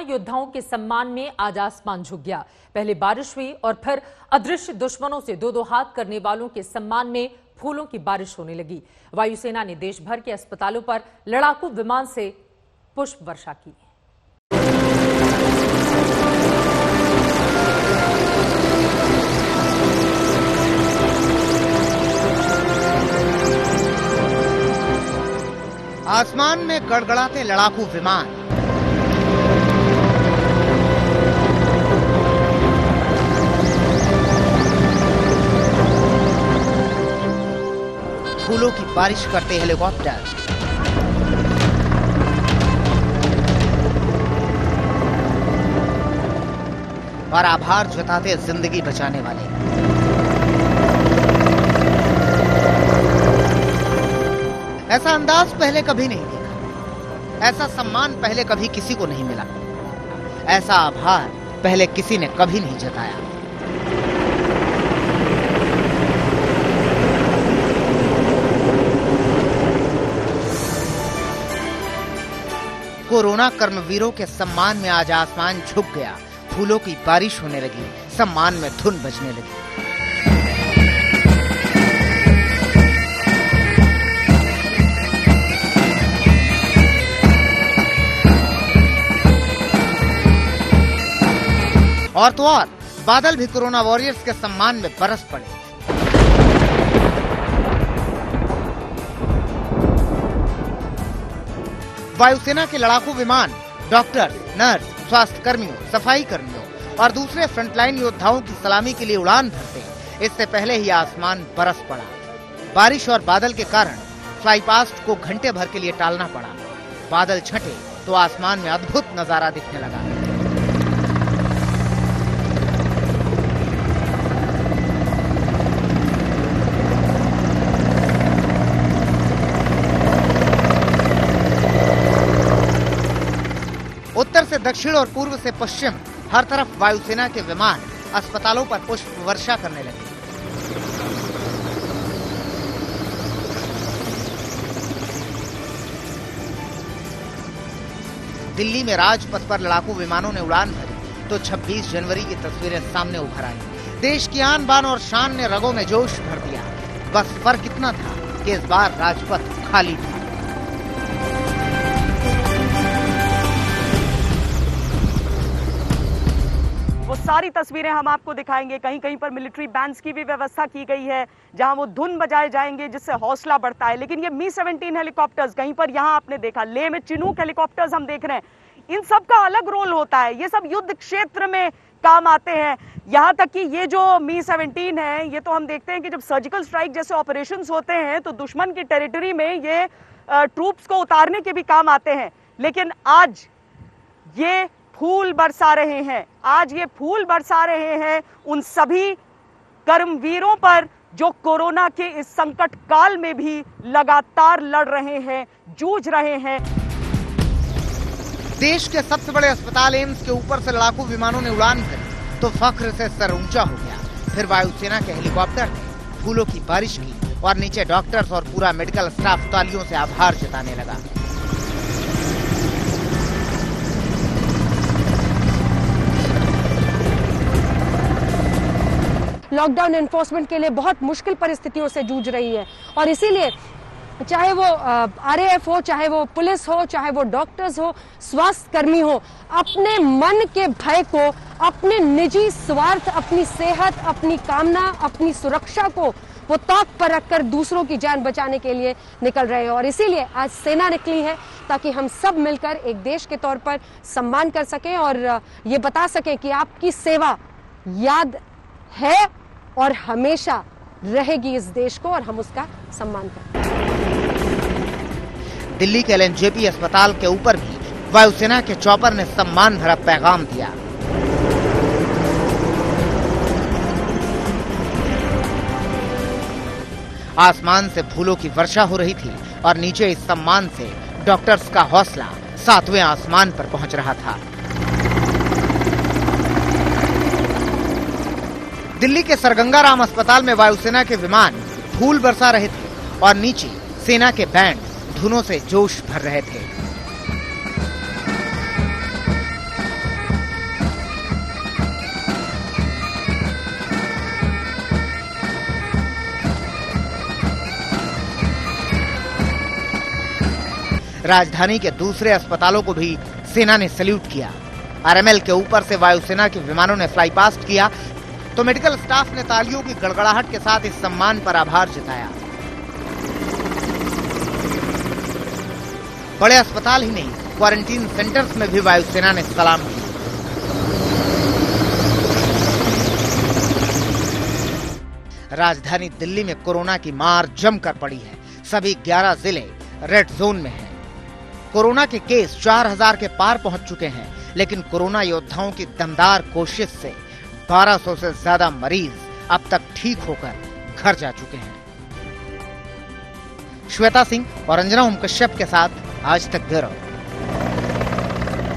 योद्धाओं के सम्मान में आज आसमान झुक गया। पहले बारिश हुई और फिर अदृश्य दुश्मनों से दो दो हाथ करने वालों के सम्मान में फूलों की बारिश होने लगी। वायुसेना ने देश भर के अस्पतालों पर लड़ाकू विमान से पुष्प वर्षा की। आसमान में गड़गड़ाते लड़ाकू विमान, फूलों की बारिश करते हेलीकॉप्टर, और आभार जताते जिंदगी बचाने वाले। ऐसा अंदाज पहले कभी नहीं देखा, ऐसा सम्मान पहले कभी किसी को नहीं मिला, ऐसा आभार पहले किसी ने कभी नहीं जताया। कोरोना कर्मवीरों के सम्मान में आज आसमान झुक गया, फूलों की बारिश होने लगी, सम्मान में धुन बजने लगी। और तो और बादल भी कोरोना वॉरियर्स के सम्मान में बरस पड़े। वायुसेना के लड़ाकू विमान डॉक्टर, नर्स, स्वास्थ्य कर्मियों, सफाई कर्मियों और दूसरे फ्रंटलाइन योद्धाओं की सलामी के लिए उड़ान भरते इससे पहले ही आसमान बरस पड़ा। बारिश और बादल के कारण फ्लाई पास्ट को घंटे भर के लिए टालना पड़ा। बादल छंटे तो आसमान में अद्भुत नजारा दिखने लगा। उत्तर से दक्षिण और पूर्व से पश्चिम हर तरफ वायुसेना के विमान अस्पतालों पर पुष्प वर्षा करने लगे। दिल्ली में राजपथ पर लड़ाकू विमानों ने उड़ान भरी तो 26 जनवरी की तस्वीरें सामने उभर आई। देश की आन बान और शान ने रगों में जोश भर दिया। बस फर्क इतना था कि इस बार राजपथ खाली था। वो सारी तस्वीरें हम आपको दिखाएंगे। कहीं कहीं पर मिलिट्री बैंड्स की भी व्यवस्था की गई है जहां वो धुन बजाए जाएंगे जिससे हौसला बढ़ता है। लेकिन ये मी-17 हेलीकॉप्टर्स, कहीं पर यहां आपने देखा लेह में चिनूक हेलीकॉप्टर्स हम देख रहे हैं, इन सब का अलग रोल होता है। ये सब युद्ध क्षेत्र में काम आते हैं। यहाँ तक कि ये जो मी-17 है, ये तो हम देखते हैं कि जब सर्जिकल स्ट्राइक जैसे ऑपरेशंस होते हैं तो दुश्मन की टेरिटरी में ये ट्रूप्स को उतारने के भी काम आते हैं। लेकिन आज ये फूल बरसा रहे हैं, आज ये फूल बरसा रहे हैं उन सभी कर्मवीरों पर जो कोरोना के इस संकट काल में भी लगातार लड़ रहे हैं, जूझ रहे हैं। देश के सबसे बड़े अस्पताल एम्स के ऊपर से लड़ाकू विमानों ने उड़ान भरी तो फख्र से सर ऊंचा हो गया। फिर वायुसेना के हेलीकॉप्टर ने फूलों की बारिश की और नीचे डॉक्टर्स और पूरा मेडिकल स्टाफ तालियों से आभार जताने लगा। लॉकडाउन एनफोर्समेंट के लिए बहुत मुश्किल परिस्थितियों से जूझ रही है और इसीलिए चाहे वो आरएएफ हो, चाहे वो पुलिस हो, चाहे वो डॉक्टर्स हो, स्वास्थ्य कर्मी हो, अपने मन के भय को, अपने निजी स्वार्थ, अपनी सेहत, अपनी कामना, अपनी सुरक्षा को वो ताक पर रखकर दूसरों की जान बचाने के लिए निकल रहे हैं। और इसीलिए आज सेना निकली है ताकि हम सब मिलकर एक देश के तौर पर सम्मान कर सकें और ये बता सकें कि आपकी सेवा याद है और हमेशा रहेगी इस देश को और हम उसका सम्मान करें। दिल्ली के एलएनजेपी अस्पताल के ऊपर भी वायुसेना के चॉपर ने सम्मान भरा पैगाम दिया। आसमान से फूलों की वर्षा हो रही थी और नीचे इस सम्मान से डॉक्टर्स का हौसला 7वें आसमान पर पहुंच रहा था। दिल्ली के सरगंगाराम अस्पताल में वायुसेना के विमान फूल बरसा रहे थे और नीचे सेना के बैंड धुनों से जोश भर रहे थे। राजधानी के दूसरे अस्पतालों को भी सेना ने सैल्यूट किया। आरएमएल के ऊपर से वायुसेना के विमानों ने फ्लाई पास्ट किया तो मेडिकल स्टाफ ने तालियों की गड़गड़ाहट के साथ इस सम्मान पर आभार जताया। बड़े अस्पताल ही नहीं, क्वारंटीन सेंटर्स में भी वायुसेना ने सलाम किया। राजधानी दिल्ली में कोरोना की मार जमकर पड़ी है। सभी 11 जिले रेड जोन में हैं। कोरोना के केस 4000 के पार पहुंच चुके हैं, लेकिन कोरोना योद्धाओं की दमदार कोशिश से 1200 से ज्यादा मरीज अब तक ठीक होकर घर जा चुके हैं। श्वेता सिंह और अंजना ओम कश्यप के साथ आज तक ब्यूरो।